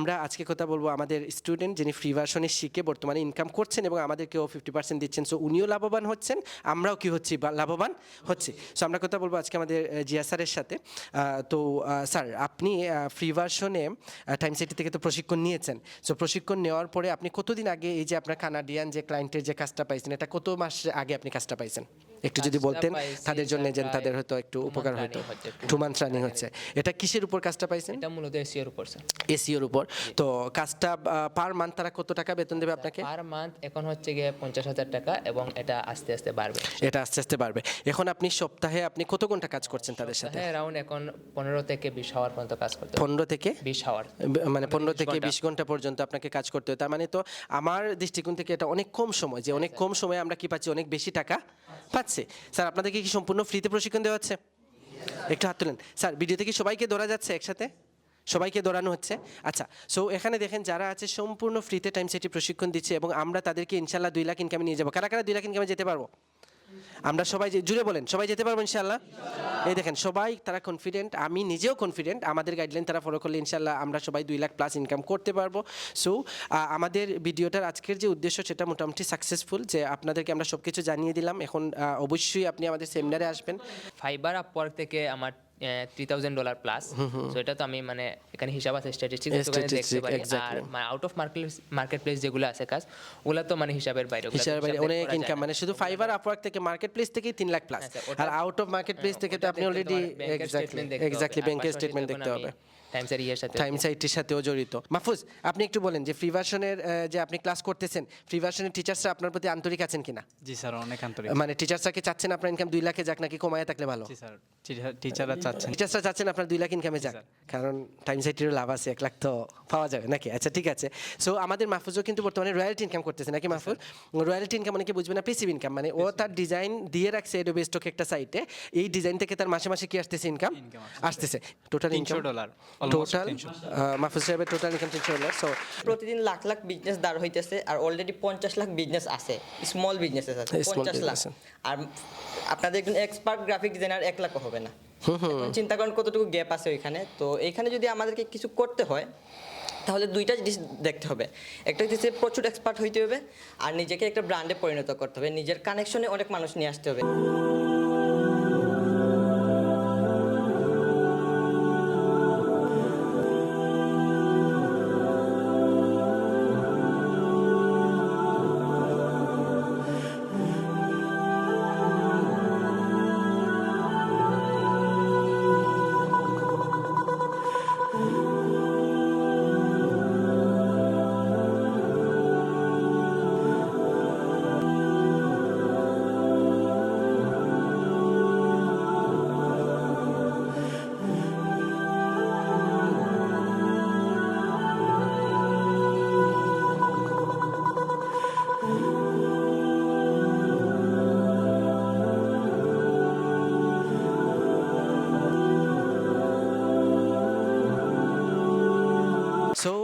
আমরা আজকে কথা বলবো আমাদের স্টুডেন্ট যিনি ফ্রি ভার্সনে শিখে বর্তমানে ইনকাম করছেন এবং আমাদেরকেও 50% দিচ্ছেন। সো উনিও লাভবান হচ্ছেন, আমরাও কি হচ্ছি লাভবান হচ্ছি। সো আমরা কথা বলবো আজকে আমাদের জিয়া স্যারের সাথে। তো স্যার, আপনি ফ্রি ভার্সনে টাইম সিটি থেকে তো প্রশিক্ষণ নিয়েছেন। সো প্রশিক্ষণ নেওয়ার পরে আপনি কতদিন আগে এই যে আপনার কানাডিয়ান যে ক্লায়েন্টের যে কাজটা পাইছেন, এটা কত মাস আগে আপনি কাজটা পাইছেন একটু যদি বলতেন তাদের জন্য, যে তাদের হয়তো একটু উপকার হতো। 2 মান্থ রানিং হচ্ছে। এটা কিসের উপর কাজটা পাইছেন? এটা মূলত এসিওর উপর স্যার। এসিওর উপর। তো কাজটা পার মান্থ তারা কত টাকা বেতন দেবে আপনাকে? পার মান্থ এখন হচ্ছে গিয়ে 50,000 টাকা এবং এটা আস্তে আস্তে বাড়বে। এটা আস্তে আস্তে বাড়বে। এখন আপনি সপ্তাহে আপনি কত ঘন্টা কাজ করছেন তাদের সাথে? হ্যাঁ, অ্যারাউন্ড এখন 15 থেকে 20 আওয়ার পর্যন্ত কাজ করতে হবে। 15 থেকে 20 আওয়ার, মানে 15 থেকে 20 ঘন্টা পর্যন্ত আপনাকে কাজ করতে হয়। তার মানে তো আমার দৃষ্টিকোণ থেকে এটা অনেক কম সময়, যে অনেক কম সময়ে আমরা কি পাচ্ছি, অনেক বেশি টাকা পাচ্ছি। স্যার, আপনাদেরকে কি সম্পূর্ণ ফ্রিতে প্রশিক্ষণ দেওয়া হচ্ছে? একটু হাত তুলেন স্যার। ভিডিওতে কি সবাইকে ধরা যাচ্ছে একসাথে? সবাইকে দৌড়ানো হচ্ছে? আচ্ছা। সো এখানে দেখেন যারা আছে সম্পূর্ণ ফ্রিতে টাইম সেটি প্রশিক্ষণ দিচ্ছে এবং আমরা তাদেরকে ইনশাল্লাহ 2 লাখ ইনকামে নিয়ে যাবো। কারা কারা 2 লাখ ইনকামে যেতে পারবো? আমরা সবাই জুড়ে বলেন, সবাই যেতে পারবো ইনশাল্লাহ। এই দেখেন সবাই তারা কনফিডেন্ট, আমি নিজেও কনফিডেন্ট। আমাদের গাইডলাইন তারা ফলো করলে ইনশাল্লাহ আমরা সবাই 2 লাখ প্লাস ইনকাম করতে পারবো। সো আমাদের ভিডিওটার আজকের যে উদ্দেশ্য সেটা মোটামুটি সাকসেসফুল, যে আপনাদেরকে আমরা সব কিছু জানিয়ে দিলাম। এখন অবশ্যই আপনি আমাদের সেমিনারে আসবেন। ফাইবার আপওয়ার্ক থেকে আমার $3,000 প্লাস। সো এটা তো আমি মানে এখানে হিসাব আছে, স্ট্যাটিস্টিক্স দেখতে পারি। আর আউট অফ মার্কেট প্লেস যেগুলো আছে কাজ, ওগুলো তো মানে হিসাবের বাইরে, অনেক ইনকাম। মানে শুধু ফাইবার আপওয়ার্ক থেকে মার্কেট প্লেস থেকে 3 লাখ প্লাস, আর আউট অফ মার্কেট প্লেস থেকে তো আপনি অলরেডি এক্স্যাক্টলি ব্যাংকের স্টেটমেন্ট দেখতে হবে। টাইম সাইটের সাথেও জড়িত। মাহফুজ, আপনি একটু বলেন যে ফ্রি ভার্সনের যে আপনি ক্লাস করতেছেন, ফ্রি ভার্সনের টিচার্সরা আপনার প্রতি আন্তরিক আছেন কিনা? জি স্যার, অনেক আন্তরিক। মানে টিচার্সরা কি চাচ্ছেন আপনার ইনকাম 2 লাখে যাক নাকি কমায় থাকলে ভালো? জি স্যার, টিচাররা চাচ্ছেন আপনার 2 লাখ ইনকামে যাক, কারণ টাইম সাইটেরও লাভ আছে, 1 লাখ তো পাওয়া যাবে নাকি? আচ্ছা, ঠিক আছে। সো আমাদের মাহফুজও কিন্তু বর্তমানে রয়্যালটি ইনকাম করতেছে নাকি মাহফুজ? রয়্যালটি ইনকাম অনেকে বুঝবে না, প্যাসিভ ইনকাম। মানে ও তার ডিজাইন দিয়ে রাখছে এডোবে স্টক একটা সাইটে, এই ডিজাইন থেকে তার মাসে মাসে কি আসতেছে? ইনকাম আসতেছে। টোটাল ইনকাম $300, টোটাল মাহফুজ সাহেবের টোটাল ইনকাম $300। সো প্রতিদিন লাখ লাখ বিজনেস দাঁড় হইতেছে, আর অলরেডি 50 লাখ বিজনেস আছে, স্মল বিজনেস আছে 50 লাখ। আর আপনাদের একজন এক্সপার্ট গ্রাফিক ডিজাইনার 1 লাখও হবে না। এখন চিন্তা করেন কতটুকু গ্যাপ আছে ওইখানে। তো এইখানে যদি আমাদেরকে কিছু করতে হয় তাহলে 2টা জিনিস দেখতে হবে। একটা হচ্ছে প্রচুর এক্সপার্ট হইতে হবে, আর নিজেকে একটা ব্র্যান্ডে পরিণত করতে হবে, নিজের কানেকশনে অনেক মানুষ নিয়ে আসতে হবে। সো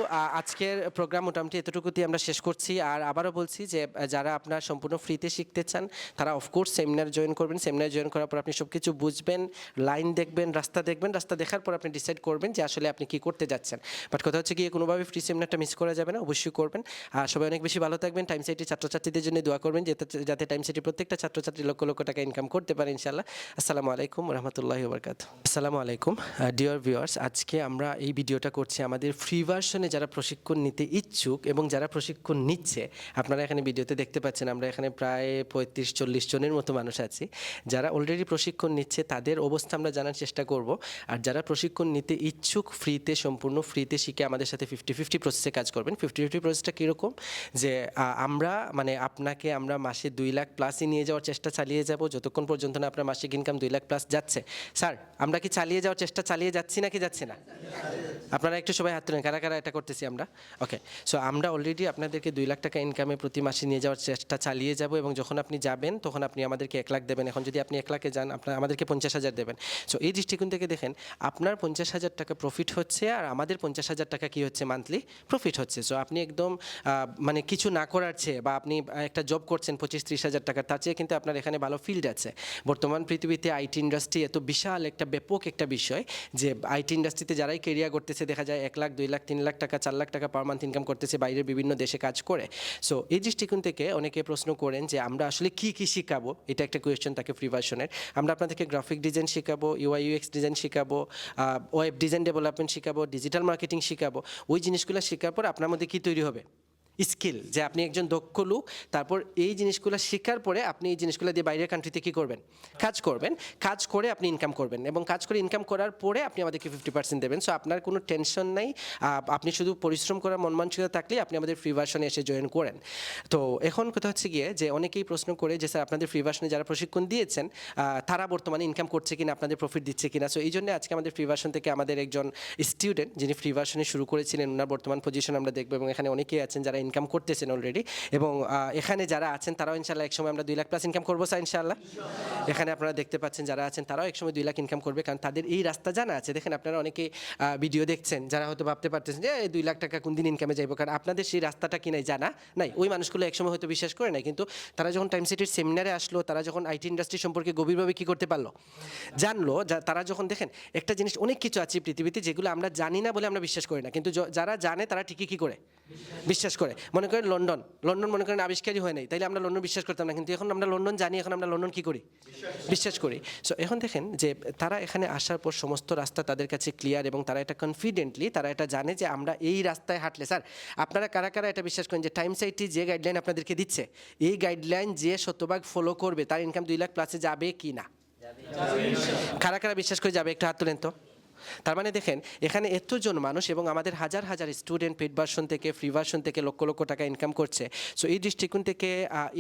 আজকের প্রোগ্রাম মোটামুটি এতটুকুতেই আমরা শেষ করছি। আর আবারও বলছি যে যারা আপনার সম্পূর্ণ ফ্রিতে শিখতে চান তারা অফকোর্স সেমিনার জয়েন করবেন। সেমিনার জয়েন করার পর আপনি সব কিছু বুঝবেন, লাইন দেখবেন, রাস্তা দেখবেন। রাস্তা দেখার পর আপনি ডিসাইড করবেন যে আসলে আপনি কী করতে যাচ্ছেন। বাট কথা হচ্ছে গিয়ে কোনোভাবে ফ্রি সেমিনারটা মিস করা যাবে না, অবশ্যই করবেন। আর সবাই অনেক বেশি ভালো থাকবেন। টাইম সাইটি ছাত্রছাত্রীদের জন্য দোয়া করবেন যাতে টাইম সাইটি প্রত্যেকটা ছাত্রছাত্রী লক্ষ লক্ষ টাকা ইনকাম করতে পারে ইনশাআল্লাহ। আসসালামু আলাইকুম রহমতুল্লাহি ওয়া বারাকাতুহু। আসসালামু আলাইকুম ডিয়ার ভিউয়ার্স, আজকে আমরা এই ভিডিওটা করছি আমাদের ফ্রি ভার্সনে যারা প্রশিক্ষণ নিতে ইচ্ছুক এবং যারা প্রশিক্ষণ নিচ্ছে। আপনারা এখানে ভিডিওতে দেখতে পাচ্ছেন আমরা এখানে প্রায় 35-40 জনের মতো মানুষ আছি যারা অলরেডি প্রশিক্ষণ নিচ্ছে। তাদের অবস্থা আমরা জানার চেষ্টা করব। আর যারা প্রশিক্ষণ নিতে ইচ্ছুক ফ্রিতে, সম্পূর্ণ ফ্রিতে শিখে আমাদের সাথে 50-50 প্রসেসে কাজ করবেন। 50-50 প্রসেসটা কীরকম? যে আমরা মানে আপনাকে আমরা মাসে 2 লাখ প্লাসই নিয়ে যাওয়ার চেষ্টা চালিয়ে যাব যতক্ষণ পর্যন্ত না আপনার মাসিক ইনকাম 2 লাখ প্লাস যাচ্ছে। স্যার, আমরা কি চালিয়ে যাওয়ার চেষ্টা চালিয়ে যাচ্ছি নাকি যাচ্ছি না? আপনারা একটু সবাই হাত তুলেন, কারা কারা এটা করতেছি আমরা। ওকে, সো আমরা অলরেডি আপনাদেরকে 2 লাখ টাকা ইনকামে প্রতি মাসে নিয়ে যাওয়ার চেষ্টা চালিয়ে যাব। এবং যখন আপনি যাবেন তখন আপনি আমাদেরকে 1 লাখ দেবেন। এখন যদি আপনি 1 লাখে যান, আপনার আমাদেরকে 50,000 দেবেন। সো এই দৃষ্টিকোণ থেকে দেখেন, আপনার 50,000 টাকা প্রফিট হচ্ছে আর আমাদের 50,000 টাকা কী হচ্ছে? মান্থলি প্রফিট হচ্ছে। সো আপনি একদম মানে কিছু না করার চেয়ে, বা আপনি একটা জব করছেন 25-30 হাজার টাকার, তার চেয়ে কিন্তু আপনার এখানে ভালো ফিল্ড আছে। বর্তমান পৃথিবীতে আইটি ইন্ডাস্ট্রি এত বিশাল একটা ব্যাপক একটা বিষয় যে আইটি ইন্ডাস্ট্রিতে যারাই কেরিয়ার করতেছে দেখা যায় 1 লাখ, 2 লাখ, 3 লাখ টাকা 4 লাখ টাকা পার মান্থ ইনকাম করতেছে বাইরের বিভিন্ন দেশে কাজ করে। সো এই দৃষ্টিকোণ থেকে অনেকে প্রশ্ন করেন যে আমরা আসলে কি শিখাবো, এটা একটা কোয়েশ্চেন থাকে ফ্রি ভার্সনের। আমরা আপনাদেরকে গ্রাফিক ডিজাইন শেখাবো, ইউআই ইউএক্স ডিজাইন শেখাবো, ওয়েব ডিজাইন ডেভেলপমেন্ট শেখাবো, ডিজিটাল মার্কেটিং শেখাবো। ওই জিনিসগুলো শেখার পর আপনার মধ্যে কী তৈরি হবে? স্কিল, যে আপনি একজন দক্ষ লোক। তারপর এই জিনিসগুলো শেখার পরে আপনি এই জিনিসগুলো দিয়ে বাইরের কান্ট্রিতে কী করবেন? কাজ করবেন, কাজ করে আপনি ইনকাম করবেন, এবং কাজ করে ইনকাম করার পরে আপনি আমাদেরকে 50% দেবেন। সো আপনার কোনো টেনশন নাই, আপনি শুধু পরিশ্রম করার মন মানসিকতা থাকলে আপনি আমাদের ফ্রি ভার্সনে এসে জয়েন করেন। তো এখন কথা হচ্ছে গিয়ে যে অনেকেই প্রশ্ন করে যে স্যার আপনাদের ফ্রি ভার্সনে যারা প্রশিক্ষণ দিয়েছেন তারা বর্তমানে ইনকাম করছে কিনা, আপনাদের প্রফিট দিচ্ছে কিনা। সো এই জন্য আজকে আমাদের ফ্রি ভার্সন থেকে আমাদের একজন স্টুডেন্ট যিনি ফ্রি ভার্সনে শুরু করেছিলেন, ওনার বর্তমান পজিশন আমরা দেখবো, এবং এখানে অনেকেই আছেন যারা ইনকাম করতেছেন অলরেডি, এবং এখানে যারা আছেন তারাও ইনশাল্লাহ একসময় আমরা 2 লাখ প্লাস ইনকাম করবো স্যার ইনশাল্লাহ। এখানে আপনারা দেখতে পাচ্ছেন যারা আছেন তারাও একসময় 2 লাখ ইনকাম করবে, কারণ তাদের এই রাস্তা জানা আছে। দেখেন আপনারা অনেকে ভিডিও দেখছেন যারা হয়তো ভাবতে পারতেছেন যে 2 লাখ টাকা কোন দিন ইনকামে যাইব, কারণ আপনাদের সেই রাস্তাটা কি নাই, জানা নাই। ওই মানুষগুলো একসময় হয়তো বিশ্বাস করে নাই, কিন্তু তারা যখন টাইম সিটির সেমিনারে আসলো, তারা যখন আইটি ইন্ডাস্ট্রি সম্পর্কে গভীরভাবে কী করতে পারলো, জানলো। তারা যখন দেখেন একটা জিনিস, অনেক কিছু আছে পৃথিবীতে যেগুলো আমরা জানি না বলে আমরা বিশ্বাস করি না, কিন্তু যারা জানে তারা ঠিকই কী করে বিশ্বাস করে। মনে করেন লন্ডন মনে করেন আবিষ্কারই হয় নাই, তাইলে আমরা লন্ডন বিশ্বাস করতাম না, কিন্তু এখন আমরা লন্ডন জানি, এখন আমরা লন্ডন কী করি? বিশ্বাস করি। সো এখন দেখেন যে তারা এখানে আসার পর সমস্ত রাস্তা তাদের কাছে ক্লিয়ার, এবং তারা এটা কনফিডেন্টলি তারা এটা জানে যে আমরা এই রাস্তায় হাঁটলে, স্যার আপনারা কারা কারা এটা বিশ্বাস করেন যে টাইমস আইটি যে গাইডলাইন আপনাদেরকে দিচ্ছে, এই গাইডলাইন যে শতভাগ ফলো করবে তার ইনকাম 2 লাখ প্লাসে যাবে কি না? কারা কারা বিশ্বাস করে যাবে? একটু হাত তুলেন তো। তার মানে দেখেন এখানে এতজন মানুষ, এবং আমাদের হাজার হাজার স্টুডেন্ট পেড ভার্সন থেকে, ফ্রি ভার্সন থেকে লক্ষ লক্ষ টাকা ইনকাম করছে। সো এই দৃষ্টিকোণ থেকে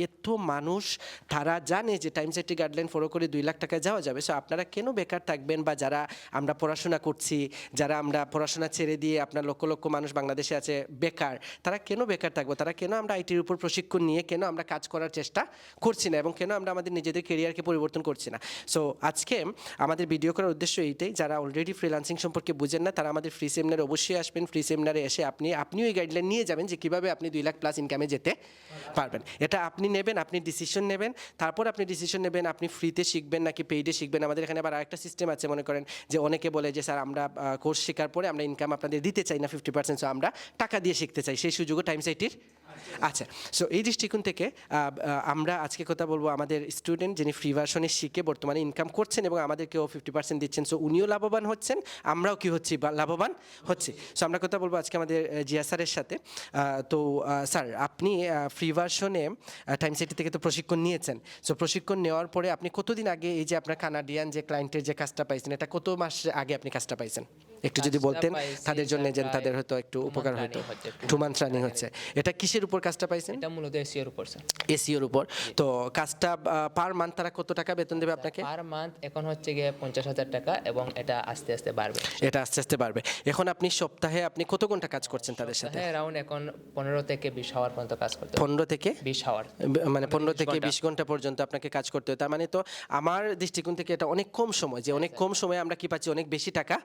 এত মানুষ তারা জানে যে টাইমস আইটি গাইডলাইন ফলো করে 2 লাখ টাকা যাওয়া যাবে। সো আপনারা কেন বেকার থাকবেন? বা যারা আমরা পড়াশোনা করছি, যারা আমরা পড়াশোনা ছেড়ে দিয়ে আপনার লক্ষ লক্ষ মানুষ বাংলাদেশে আছে বেকার, তারা কেন বেকার থাকবো? তারা কেন আমরা আইটির উপর প্রশিক্ষণ নিয়ে কেন আমরা কাজ করার চেষ্টা করছি না, এবং কেন আমরা আমাদের নিজেদের কেরিয়ারকে পরিবর্তন করছি না? সো আজকে আমাদের ভিডিও করার উদ্দেশ্য এইটাই, যারা অলরেডি ফ্রিল্যান্সিং সম্পর্কে বুঝেন না তারা আমাদের ফ্রি সেমিনারে অবশ্যই আসবেন। ফ্রি সেমিনারে এসে আপনিও এই গাইডলাইন নিয়ে যাবেন যে কীভাবে আপনি 2 লাখ প্লাস ইনকামে যেতে পারবেন। এটা আপনি নেবেন, আপনি ডিসিশন নেবেন, তারপর আপনি ডিসিশন নেবেন আপনি ফ্রিতে শিখবেন নাকি পেইডে শিখবেন। আমাদের এখানে আবার আরেকটা সিস্টেম আছে, মনে করেন যে অনেকে বলে যে স্যার আমরা কোর্স শেখার পরে আমরা ইনকাম আপনাদের দিতে চাই না 50%, সো আমরা টাকা দিয়ে শিখতে চাই, সেই সুযোগও টাইমস আইটির আচ্ছা। সো এই দৃষ্টিকোণ থেকে আমরা আজকে কথা বলবো আমাদের স্টুডেন্ট যিনি ফ্রি ভার্সনে শিখে বর্তমানে ইনকাম করছেন, এবং আমাদেরকেও 50% দিচ্ছেন। সো উনিও লাভবান হচ্ছেন, আমরাও কি হচ্ছি? লাভবান হচ্ছি। সো আমরা কথা বলবো আজকে আমাদের জিয়া স্যারের সাথে। তো স্যার আপনি ফ্রি ভার্সনে টাইমস আইটি থেকে তো প্রশিক্ষণ নিয়েছেন। সো প্রশিক্ষণ নেওয়ার পরে আপনি কতদিন আগে এই যে আপনার কানাডিয়ান যে ক্লায়েন্টের যে কাজটা পাইছেন, এটা কত মাস আগে আপনি কাজটা পাইছেন? একটু যদি বলতেন তাদের জন্য, যেন তাদের হয়তো একটু উপকার হতো। 2 মান্থ রানিং হচ্ছে। এটা কিসের উপর কাজটা পাইছেন? এটা মূলত এসিওর উপর স্যার। এসিওর উপর। তো কাজটা পার মান্থ তারা কত টাকা বেতন দেবে আপনাকে? পার মান্থ এখন হচ্ছে গিয়ে 50,000 টাকা, এবং এটা আস্তে আস্তে বাড়বে। এটা আস্তে আস্তে বাড়বে। এখন আপনি সপ্তাহে আপনি কত ঘন্টা কাজ করছেন তাদের সাথে? হ্যাঁ, অ্যারাউন্ড এখন 15 থেকে 20 আওয়ার পর্যন্ত কাজ করতে 15 থেকে 20 আওয়ার, মানে 15 থেকে 20 ঘন্টা পর্যন্ত আপনাকে কাজ করতে হয়। তার মানে তো আমার দৃষ্টিকোণ থেকে এটা অনেক কম সময়, যে অনেক কম সময়ে আমরা কি পাচ্ছি? অনেক বেশি টাকা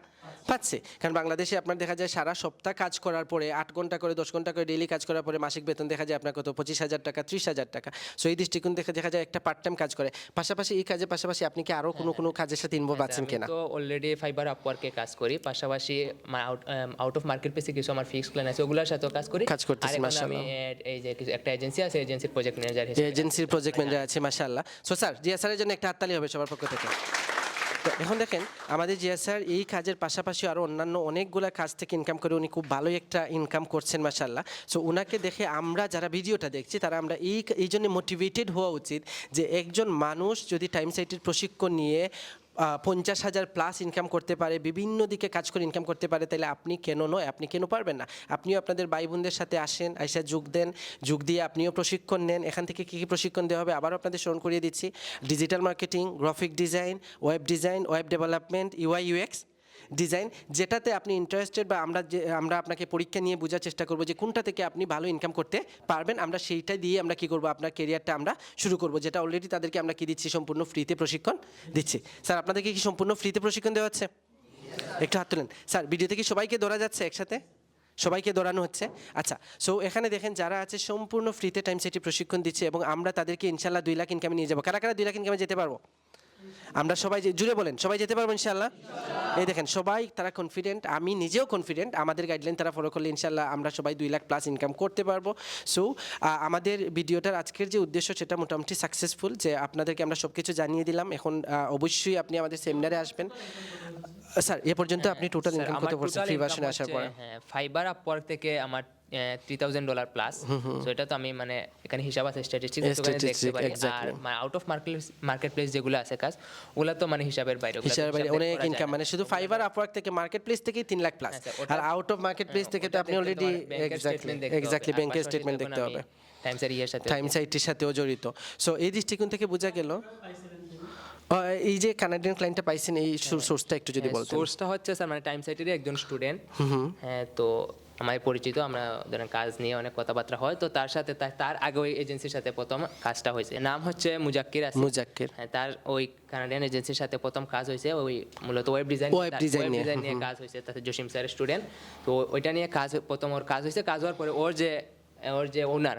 পাচ্ছি। কারণ বাংলাদেশে আপনার দেখা যায় সারা সপ্তাহ কাজ করার পরে 8 ঘন্টা করে 10 ঘন্টা করে ডেইলি কাজ করার পরে মাসিক বেতন দেখা যায় আপনার কত? 25,000 টাকা, 30,000 টাকা। সো এই দৃষ্টিকোণ থেকে দেখা যায় একটা পার্ট টাইম কাজ করে। পাশাপাশি এই কাজের পাশাপাশি আপনি কি আরও কোনো কাজের সাথে ইনভলভ আছেন কিনা? তো অলরেডি ফাইবার আপওয়ার্কে কাজ করি, পাশাপাশি আউট অফ মার্কেট প্লেসে কিছু আমার ফিক্স প্ল্যান আছে, ওগুলোর সাথেও কাজ করি। কাজ করতেছি, আর এখন আমি মাশাআল্লাহ। এই যে একটা এজেন্সি আছে, এজেন্সির প্রজেক্ট ম্যানেজার হিসেবে। এজেন্সির প্রজেক্ট ম্যানেজার আছে, মাশাআল্লাহ। সো স্যার জিয়া স্যারের জন্য একটা হাততালি হবে সবার পক্ষ থেকে। তো এখন দেখেন আমাদের জিয়া স্যার এই কাজের পাশাপাশি আরও অন্যান্য অনেকগুলো কাজ থেকে ইনকাম করে উনি খুব ভালোই একটা ইনকাম করছেন, মাশাআল্লাহ। সো ওনাকে দেখে আমরা যারা ভিডিওটা দেখছি তারা আমরা এই জন্য মোটিভেটেড হওয়া উচিত যে একজন মানুষ যদি টাইমস আইটির প্রশিক্ষণ নিয়ে 50,000 প্লাস ইনকাম করতে পারে, বিভিন্ন দিকে কাজ করে ইনকাম করতে পারে, তাহলে আপনি কেন নয়? আপনি কেন পারবেন না? আপনিও আপনাদের ভাই বোনদের সাথে আসেন, আইসা যোগ দেন, যোগ দিয়ে আপনিও প্রশিক্ষণ নেন। এখান থেকে কী কী প্রশিক্ষণ দেওয়া হবে আবারও আপনাদের স্মরণ করিয়ে দিচ্ছি। Digital marketing, graphic design, web development, UI UX design, যেটাতে আপনি ইন্টারেস্টেড, বা আমরা আপনাকে পরীক্ষা নিয়ে বোঝার চেষ্টা করবো যে কোনটা থেকে আপনি ভালো ইনকাম করতে পারবেন। আমরা সেইটা দিয়ে আমরা কী করবো, আপনার কেরিয়ারটা আমরা শুরু করবো, যেটা অলরেডি তাদেরকে আমরা কী দিচ্ছি? সম্পূর্ণ ফ্রিতে প্রশিক্ষণ দিচ্ছি। স্যার আপনাদেরকে কি সম্পূর্ণ ফ্রিতে প্রশিক্ষণ দেওয়া হচ্ছে? একটু হাত তুলেন স্যার। ভিডিওতে কি সবাইকে ধরা যাচ্ছে? একসাথে সবাইকে দৌড়ানো হচ্ছে? আচ্ছা। সো এখানে দেখেন যারা আছে সম্পূর্ণ ফ্রিতে টাইমস আইটি প্রশিক্ষণ দিচ্ছে, এবং আমরা তাদেরকে ইনশাল্লাহ 2 লাখ ইনকামে নিয়ে যাবো। কারা কারা 2 লাখ ইনকামে যেতে পারবো? আমরা সবাই জুড়ে বলেন সবাই যেতে পারবো ইনশাআল্লাহ। এই দেখেন সবাই তারা কনফিডেন্ট, আমি নিজেও কনফিডেন্ট, আমাদের গাইডলাইন তারা ফলো করলে ইনশাআল্লাহ আমরা সবাই 2 লাখ প্লাস ইনকাম করতে পারবো। সো আমাদের ভিডিওটার আজকের যে উদ্দেশ্য সেটা মোটামুটি সাকসেসফুল, যে আপনাদেরকে আমরা সব কিছু জানিয়ে দিলাম। এখন অবশ্যই আপনি আমাদের সেমিনারে আসবেন। স্যার এ পর্যন্ত আপনি টোটাল স্যার, ইনকাম আমার কত করছেন total ফ্রি income ভার্সনে আসার হচ্ছে, পরে? হ্যাঁ, ফাইবার আপওয়ার্ক থেকে আমার $3,000 প্লাস। সো এটা তো আমি মানে এখানে হিসাব আছে, স্ট্যাটিস্টিক্স ওখানে দেখতে Statistics, পারি। আর exactly. Out of market place যেগুলো আছে কাজ, ওগুলা তো মানে হিসাবের বাইরে, ওগুলা তো হিসাবে হিসাব অনেক করা যায় ইনকাম, না। মানে শুধু ফাইবার আপওয়ার্ক থেকে মার্কেট প্লেস থেকে 3 লাখ প্লাস, হ্যাঁ, স্যার, ওটা- আর আউট অফ মার্কেট প্লেস থেকে তো ওটা আপনি দেখতে অলরেডি তোমার ব্যাংকের statement দেখতে হবে। এক্স্যাক্টলি আর ব্যাংকের পাশাপাশি স্টেটমেন্ট তখন দেখতে আমি হবে, টাইমসের ইয়ের সাথে টাইম সাইটের সাথেও জড়িত। সো এই দৃষ্টিকোণ থেকে বোঝা গেল এই যে কানাডিয়ান ক্লায়েন্টটা পাইছেন, এই সোর্সটা একটু যদি বলতেন। সোর্সটা হচ্ছে স্যার মানে টাইম সাইটেরই একজন স্টুডেন্ট। হ্যাঁ, তো আমার পরিচিত, আমরা ধরেন কাজ নিয়ে অনেক কথাবার্তা হয়, তো তার সাথে তার আগে ওই এজেন্সির সাথে প্রথম কাজটা হয়েছে। নাম হচ্ছে মুজাক্কির আসিফ। মুজাক্কির। হ্যাঁ, তার ওই কানাডিয়ান এজেন্সির সাথে প্রথম কাজ হয়েছে, ওই মূলত ওয়েব ডিজাইন design নিয়ে, কাজ হয়েছে। তাতে জসিম স্যারের স্টুডেন্ট, তো ওইটা নিয়ে কাজ প্রথম ওর কাজ হয়েছে। কাজ হওয়ার পরে ওর যে ওনার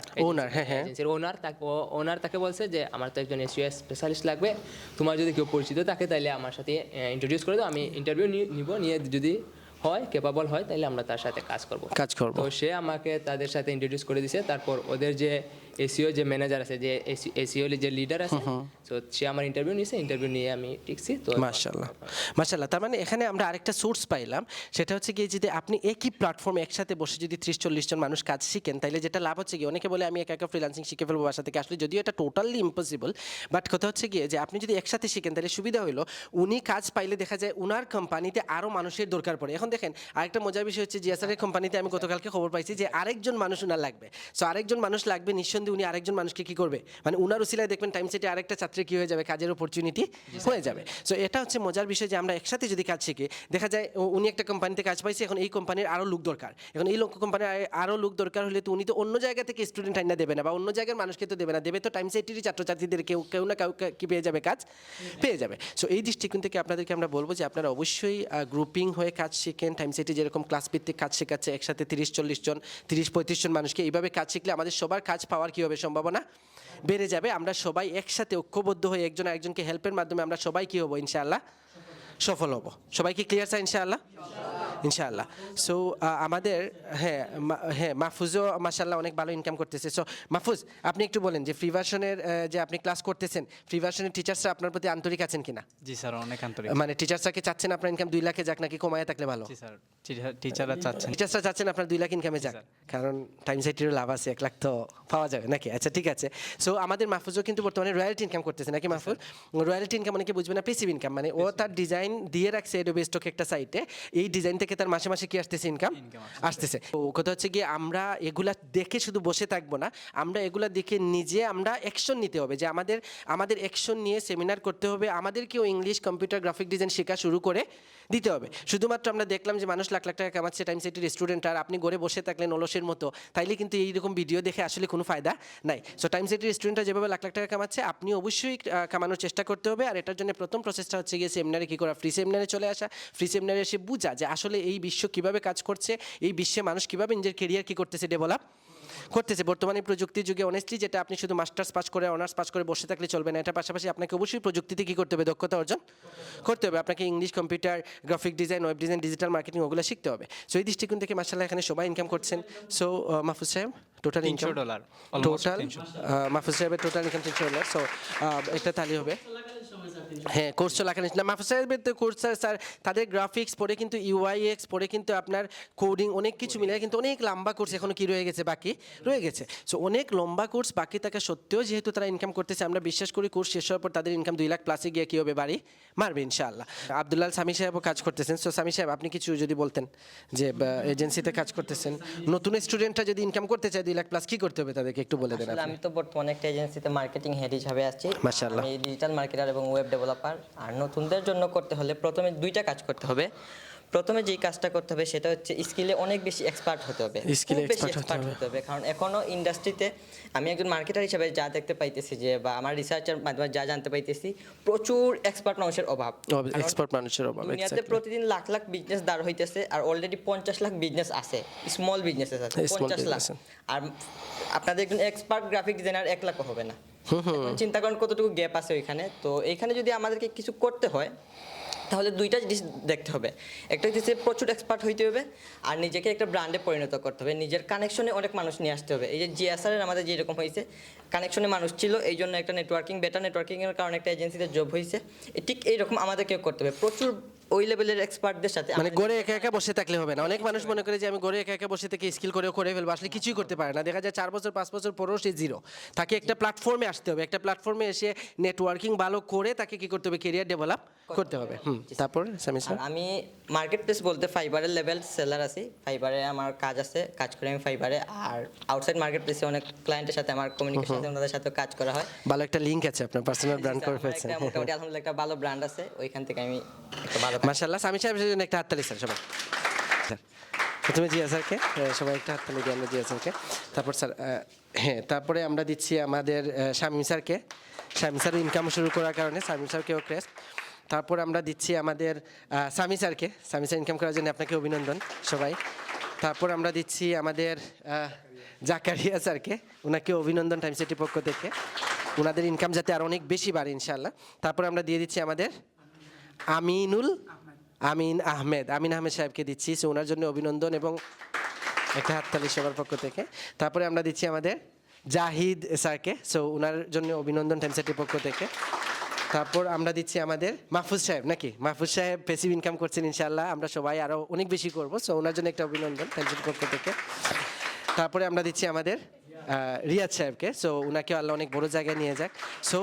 হ্যাঁ। এজেন্সির ওনার তাকে বলছে যে আমার তো একজন এসইও স্পেশালিস্ট লাগবে, তোমার যদি কেউ পরিচিত থাকে তাহলে আমার সাথে ইন্ট্রোডিউস করে দাও, আমি ইন্টারভিউ নিব, নিয়ে যদি হয় ক্যাপাবল হয় তাহলে আমরা তার সাথে কাজ করব। করব। তো সে আমাকে তাদের সাথে ইন্ট্রোডিউস করে দিয়েছে। তারপর ওদের যে এসইও যে ম্যানেজার আছে, যে এসইও যে লিডার আছে, তো সে আমার ইন্টারভিউ নিয়েছে, ইন্টারভিউ নিয়ে আমি টিকছি। তো মাশাআল্লাহ। তার মানে এখানে আমরা আরেকটা সোর্স পাইলাম, সেটা হচ্ছে কি যদি আপনি একই প্ল্যাটফর্মে একসাথে বসে যদি 30-40 জন মানুষ কাজ শিখেন, তাহলে যেটা লাভ হচ্ছে কি, অনেকে বলে আমি একা ফ্রিল্যান্সিং শিখে ফেলবো বাসা থেকে, আসলে যদিও এটা টোটালি ইম্পসিবল, বাট কথা হচ্ছে গিয়ে যে আপনি যদি একসাথে শিখেন তাহলে সুবিধা হলো, উনি কাজ পাইলে দেখা যায় উনার কোম্পানিতে আরও মানুষের দরকার পড়ে। এখন দেখেন আরেকটা মজার বিষয় হচ্ছে, জিএসআরের কোম্পানিতে আমি গতকালকে খবর পাইছি যে আরেকজন মানুষ উনার লাগবে। সো আরেকজন মানুষ লাগবে, নিঃসন্দেহে উনি আরেকজন মানুষকে কি করবে, মানে উনার উসিলায় দেখবেন টাইম সেটে আরেকটা ছাত্রের কি হয়ে যাবে, কাজের অপরচুনিটি হয়ে যাবে। সো এটা হচ্ছে মজার বিষয় যে আমরা একসাথে যদি কাজ শিখি, দেখা যায় উনি একটা কোম্পানিতে কাজ পাইছে, এখন এই কোম্পানির আরও লোক দরকার, এখন এই কোম্পানির আরও লোক দরকার হলে তো উনি তো অন্য জায়গা থেকে স্টুডেন্ট আইনা দেবে না, বা অন্য জায়গার মানুষকে তো দেবে না, দেবে তো টাইম সেটেরই ছাত্রছাত্রীদের কেউ না কেউ কি পেয়ে যাবে, কাজ পেয়ে যাবে। সো এই দৃষ্টিকোণ থেকে আপনাদেরকে আমরা বলবো যে আপনারা অবশ্যই গ্রুপিং হয়ে কাজ শিখেন। টাইম সেটে যেরকম ক্লাস ভিত্তিক কাজ শেখাচ্ছে, একসাথে 30-40 জন 30-35 জন মানুষকে এইভাবে কাজ শিখলে আমাদের সবার কাজ পাওয়ার কী হবে, সম্ভাবনা বেড়ে যাবে। আমরা সবাই একসাথে ঐক্যবদ্ধ হয়ে একজন আরেকজনকে হেল্পের মাধ্যমে আমরা সবাই কী হবো, ইনশাআল্লাহ সফল হব। সবাই কি ক্লিয়ার স্যার? ইনশাআল্লাহ ইনশাআল্লাহ। সো আমাদের হ্যাঁ মাহফুজও মাশাআল্লাহ অনেক ভালো ইনকাম করতেছে। সো মাহফুজ, আপনি একটু বলেন যে ফ্রি ভার্সনের যে আপনি ক্লাস করতেছেন, ফ্রি ভার্সনের টিচার্সরা আপনার প্রতি আন্তরিক আছেন কিনা? জি স্যার, অনেক আন্তরিক। মানে টিচার্সরা কি চাচ্ছেন আপনার ইনকাম 2 লাখে যাক, নাকি কমায় থাকলে ভালো? জি স্যার, টিচাররা চাচ্ছেন। টিচার্সরা চাচ্ছেন আপনার 2 লাখ ইনকামে যাক, কারণ টাইম সাইটেরও লাভ আছে, 1 লাখ তো পাওয়া যাবে নাকি? আচ্ছা ঠিক আছে। সো আমাদের মাহফুজও কিন্তু বর্তমানে রয়্যালটি ইনকাম করতেছে নাকি মাহফুজ? রয়্যালটি ইনকাম অনেকে বুঝবে না, পেসিভ ইনকাম, মানে ও তার ডিজাইন দিয়ে রাখছে এডোবে স্টক একটা সাইটে, এই ডিজাইন থেকে তার মাসে মাসে কি আসতেছে, ইনকাম আসতেছে। তো কথা হচ্ছে কি আমরা এগুলা দেখে শুধু বসে থাকবো না, আমরা এগুলা দেখে নিজে আমরা অ্যাকশন নিতে হবে, যে আমাদের অ্যাকশন নিয়ে সেমিনার করতে হবে, আমাদেরকেও ইংলিশ, কম্পিউটার, গ্রাফিক ডিজাইন শেখা শুরু করে দিতে হবে। শুধুমাত্র আমরা দেখলাম যে মানুষ লাখ লাখ টাকা কামাচ্ছে টাইম সেটের স্টুডেন্ট, আর আপনি ঘরে বসে থাকলেন অলসের মতো, তাইলে কিন্তু এইরকম ভিডিও দেখে আসলে কোনো ফায়দা নাই। সো টাইম সেটের স্টুডেন্টরা যেভাবে লাখ লাখ টাকা কামাচ্ছে, আপনি অবশ্যই কামানোর চেষ্টা করতে হবে। আর এটার জন্য প্রথম প্রসেসটা হচ্ছে গিয়ে সেমিনারে কী করা, ফ্রি সেমিনারে চলে আসা, ফ্রি সেমিনারে এসে বুঝা যে আসলে এই বিশ্ব কীভাবে কাজ করছে, এই বিশ্বে মানুষ কীভাবে নিজের কেরিয়ার কী করতেছে, ডেভেলপ করতেছে। বর্তমানে প্রযুক্তির যুগে অনেস্টলি যেটা আপনি শুধু মাস্টার্স পাস করে, অনার্স পাস করে বসে থাকলে চলবে না, এটার পাশাপাশি আপনাকে অবশ্যই প্রযুক্তিতে কী করতে হবে, দক্ষতা অর্জন করতে হবে। আপনাকে English, computer, graphic design, web design, digital marketing ওগুলো শিখতে হবে। সো এই দৃষ্টিকোণ থেকে মাশাআল্লাহ এখানে সবাই ইনকাম করছেন। সো মাহফুজ সাহেব টোটাল ইনকাম $300, টোটাল মাহফুজ সাহেবের টোটাল ইনকাম $300। সো একটা তালি হবে। হ্যাঁ, কোর্স চলাকালীন না মাহফুজ সাহেবের তো কোর্স স্যার তাদের গ্রাফিক্স পরে কিন্তু ইউআইএক্স পরে কিন্তু আপনার কোডিং অনেক কিছু মিলে কিন্তু অনেক লম্বা কোর্স এখনো কি রয়ে গেছে, বাকি রয়ে গেছে। সো অনেক লম্বা কোর্স বাকি থাকা সত্ত্বেও যেহেতু তারা ইনকাম করতেছে, আমরা বিশ্বাস করি কোর্স শেষ হওয়ার পর তাদের ইনকাম 2 লাখ প্লাসে গিয়ে কী হবে, বাড়ি মারবে ইনশাআল্লাহ। আব্দুল্লাহ সামি সাহেবও কাজ করতেছেন। সো সামি সাহেব আপনি কিছু যদি বলতেন, যে এজেন্সিতে কাজ করতেছেন, নতুন স্টুডেন্টরা যদি ইনকাম করতে চায় 2 লাখ প্লাস কী করতে হবে তাদেরকে একটু বলে দেন। আমি তো বর্তমানে একটা এজেন্সিতে মার্কেটিং হেড হিসাবে আছি। মাশাআল্লাহ। আমি ডিজিটাল মার্কেটার এবং ওয়েব ডেভেলপার। আর নতুনদের জন্য করতে হলে প্রথমে 2টা কাজ করতে হবে। প্রথমে যেই কাজটা করতে হবে সেটা হচ্ছে স্কিলে অনেক বেশি এক্সপার্ট হতে হবে, স্কিলে খুব বেশি এক্সপার্ট হতে হবে। কারণ এখনো ইন্ডাস্ট্রিতে আমি একজন মার্কেটার হিসেবে যা দেখতে পাইতেছি, যে বা আমার রিসার্চের মাধ্যমে যা জানতে পাইতেছি, প্রচুর এক্সপার্ট মানুষের অভাব। এক্সপার্ট মানুষের অভাব। দুনিয়াতে প্রতিদিন লাখ লাখ বিজনেস দাঁড় হইতেছে, আর অলরেডি 50 লাখ বিজনেস আছে, স্মল বিজনেস আছে 50 লাখ। আর আপনাদের একজন এক্সপার্ট গ্রাফিক ডিজাইনার 1 লাখ হবে না। এখন চিন্তা করেন কতটুকু গ্যাপ আছে ওইখানে। তো এইখানে যদি আমাদেরকে কিছু করতে হয় তাহলে দুইটা জিনিস দেখতে হবে। একটা হচ্ছে প্রচুর এক্সপার্ট হইতে হবে, আর নিজেকে একটা ব্র্যান্ডে পরিণত করতে হবে। নিজের কানেকশনে অনেক মানুষ নিয়ে আসতে হবে। এই যে জিএসআরের আমাদের যেরকম হয়েছে, কানেকশনে মানুষ ছিল, এই জন্য একটা বেটার নেটওয়ার্কিংয়ের কারণে একটা এজেন্সিতে জব হয়েছে। ঠিক এইরকম আমাদেরকেও করতে হবে, প্রচুর ওই লেভেলের এক্সপার্টদের সাথে। মানে গড়ে একা একা বসে থাকলে হবে না। অনেক মানুষ মনে করে যে আমি গড়ে একা একা বসে থেকে স্কিল করে ফেলবো, আসলে কিছুই করতে পারে না। দেখা যায় 4 বছর 5 বছর পরেও সে জিরো। তাকে একটা প্ল্যাটফর্মে আসতে হবে, একটা প্ল্যাটফর্মে এসে নেটওয়ার্কিং ভালো করে তাকে কি করতে হবে, কেরিয়ার ডেভেলপ করতে হবে। তারপর সামি স্যার, আর আমি মার্কেট প্লেস বলতে ফাইবারের লেভেল সেলার আছি। ফাইবারে আমার কাজ করি আমি ফাইবারে। আর আউটসাইড মার্কেট প্লেসে অনেক ক্লায়েন্টের সাথে আমার কমিউনিকেশন আছে, ওনাদের সাথেও কাজ করা হয়। ভালো একটা লিঙ্ক আছে, আপনার পার্সোনাল ব্র্যান্ড করে ফেলছেন। একটা মোটামুটি আলহামদুলিল্লাহ একটা ভালো ব্র্যান্ড আছে, ওইখান থেকে আমি একটা ভালো মাশাআল্লাহ। সামি সাহেবের জন্য একটা হাততালি স্যার সবাই। স্যার প্রথমে জিয়া স্যারকে, সবাই একটা হাততালি দিই আমরা জিয়া স্যারকে। তারপর স্যার, হ্যাঁ, তারপরে আমরা দিচ্ছি আমাদের শামীম স্যারকে। শামীম স্যার ইনকাম শুরু করার কারণে শামীম স্যারকেও ক্রেস্ট। তারপর আমরা দিচ্ছি আমাদের সামি স্যারকে। সামি স্যার ইনকাম করার জন্য আপনাকে অভিনন্দন সবাই। তারপর আমরা দিচ্ছি আমাদের জাকারিয়া স্যারকে, ওনাকে অভিনন্দন টাইম সিটির পক্ষ থেকে। ওনাদের ইনকাম যাতে আরও অনেক বেশি বাড়ে ইনশাআল্লাহ। তারপর আমরা দিয়ে দিচ্ছি আমাদের আমিন আহমেদ সাহেবকে দিচ্ছি। সো ওনার জন্য অভিনন্দন এবং একটা হাততালি সবার পক্ষ থেকে। তারপরে আমরা দিচ্ছি আমাদের জাহিদ স্যারকে। সো ওনার জন্য অভিনন্দন টাইমসেটের পক্ষ থেকে। তারপর আমরা দিচ্ছি আমাদের মাহফুজ সাহেব, নাকি মাহফুজ সাহেব প্যাসিভ ইনকাম করছেন ইনশাআল্লাহ, আমরা সবাই আরও অনেক বেশি করবো। সো ওনার জন্য একটা অভিনন্দন টাইমসেটের পক্ষ থেকে। তারপরে আমরা দিচ্ছি আমাদের রিয়াদ সাহেবকে। সো ওনাকে আল্লাহ অনেক বড় জায়গায় নিয়ে যাক। সো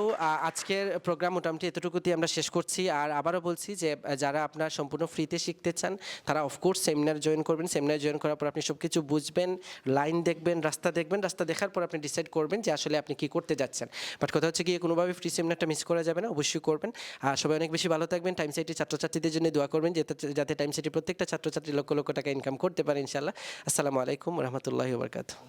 আজকের প্রোগ্রাম মোটামুটি এতটুকুতেই আমরা শেষ করছি। আর আবারও বলছি যে যারা আপনার সম্পূর্ণ ফ্রিতে শিখতে চান তারা অফকোর্স সেমিনার জয়েন করবেন। সেমিনার জয়েন করার পর আপনি সব কিছু বুঝবেন, লাইন দেখবেন, রাস্তা দেখবেন। রাস্তা দেখার পর আপনি ডিসাইড করবেন যে আসলে আপনি কী করতে যাচ্ছেন। বাট কথা হচ্ছে গিয়ে কোনোভাবে ফ্রি সেমিনারটা মিস করা যাবে না, অবশ্যই করবেন। আর সবাই অনেক বেশি ভালো থাকবেন। টাইম সাইটি ছাত্রছাত্রীদের জন্য দোয়া করবেন যাতে টাইম সাইটি প্রত্যেকটা ছাত্রছাত্রী লক্ষ লক্ষ টাকা ইনকাম করতে পারে ইনশাআল্লাহ। আসসালামু আলাইকুম রহমতুল্লাহি ওয়া বারাকাতুহু।